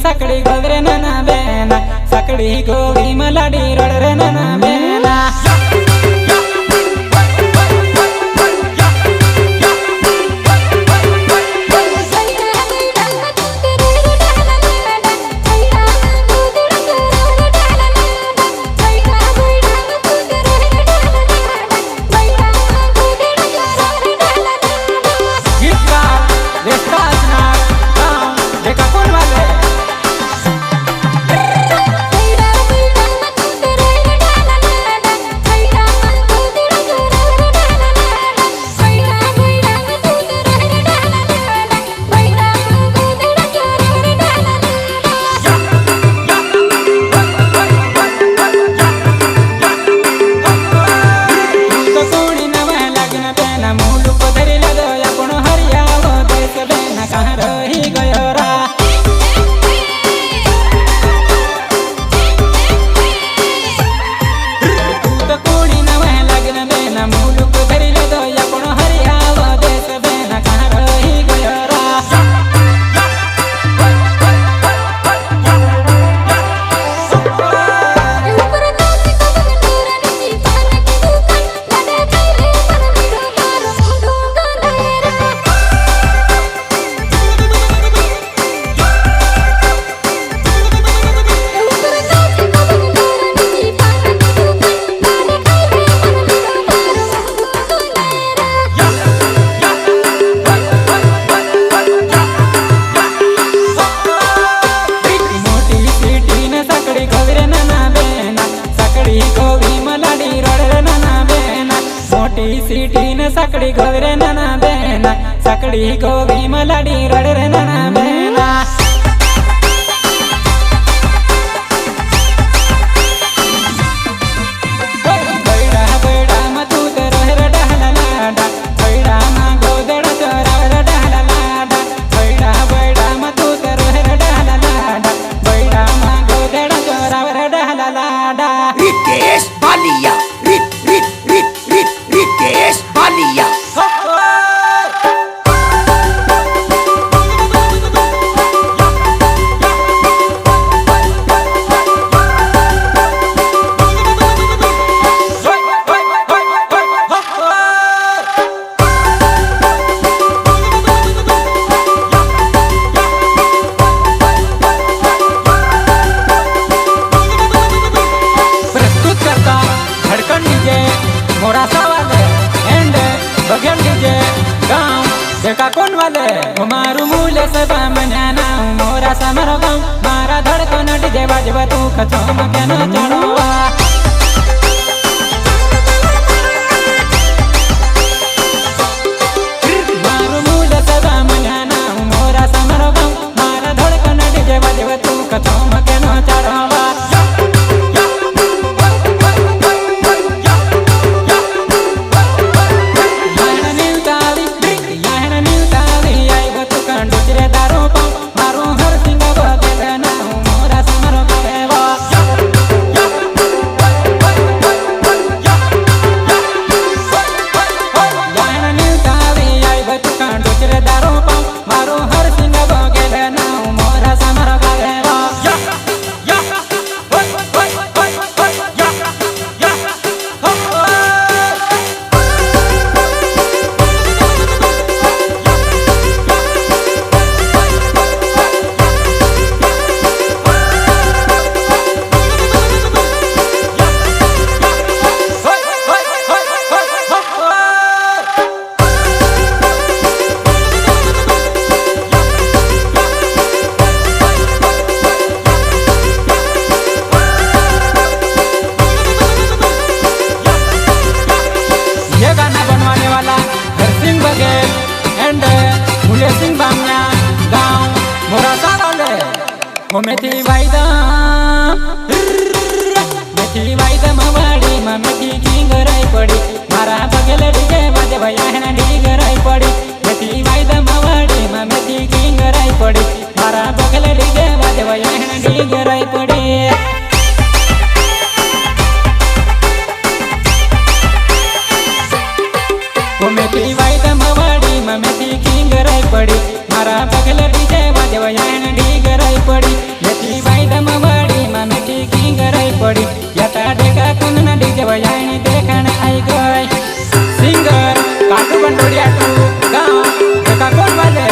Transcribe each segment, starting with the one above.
सकड़ी गोदरे नना बेना सकड़ी गोगी मलाडी रोड रे नना बेना सकड़ी गोदरे नना बेना सकड़ी गोगी मलाडी रोड रे नना बेना बैडा बैडा मधु तेरो हेर डहला लाडा बैडा मा गोदड़ चोरा रे डहला लाडा बैडा बैडा मधु तेरो हेर डहला लाडा बैडा मा गोदड़ चोरा रे डहला लाडा रितेश बालिया रितेश बालिया मोरा सावाले एंड बगल डीजे गाँव देखा कौन वाले मारू मूले सब मनाना मोरा समर गाँव मारा धड़कन डीजे बाजवा तू कचो मकन चढ़वा मारू मूले सब मनाना मोरा समर गाँव मारा धड़कन डीजे बाजवा तू कचो मकन चढ़वा ओ मेथी वायदा मेथी वायदा मवाड़ी मा मेथी किंगराई पड़ी मारा बगल डीजे बाजे भयाना डीगराई पड़ी मेथी वायदा मवाड़ी मा मेथी किंगराई पड़ी मारा बगल डीजे बाजे भयाना डीगराई पड़ी ओ मेथी वायदा मवाड़ी मा मेथी किंगराई पड़ी मारा बगल डीजे बाजे भयाना डीगराई पड़ी मेथी वायदा मवाड़ी मा मेथी किंगराई पड़ी याता देखा कुनना डीजे भयानी देखण आई गई सिंगर काटू बंडोड़िया तू गाँव देखा कौन वाले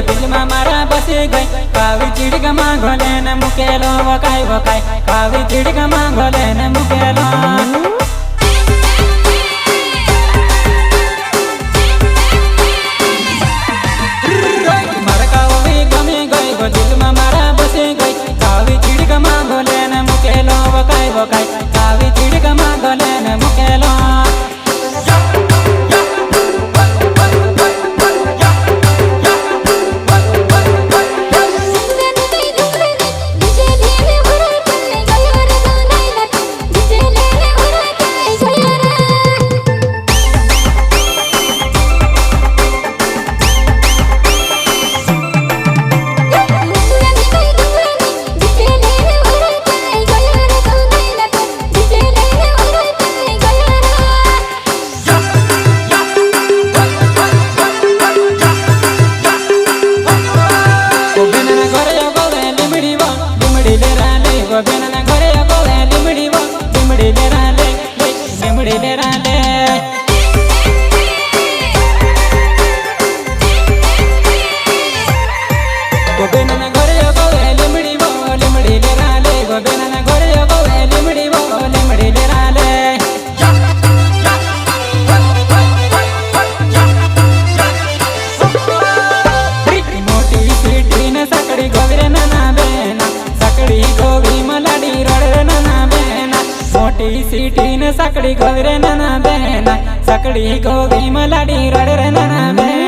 दिल में मारा बसे गई कावी चिड़क मांगोले न मुकेलो वकाई वकाई कावी चिड़क मांगोले न मुकेलो दिल में मारा बसे गई कावी चिड़क मांगोले न मुकेलो वकाई वकाई कावी चिड़क मांगोले न मुकेलो सिटी न सकड़ी गोरे नना बेना सकड़ी गोगी मलाडी रड़ रे नना बेना।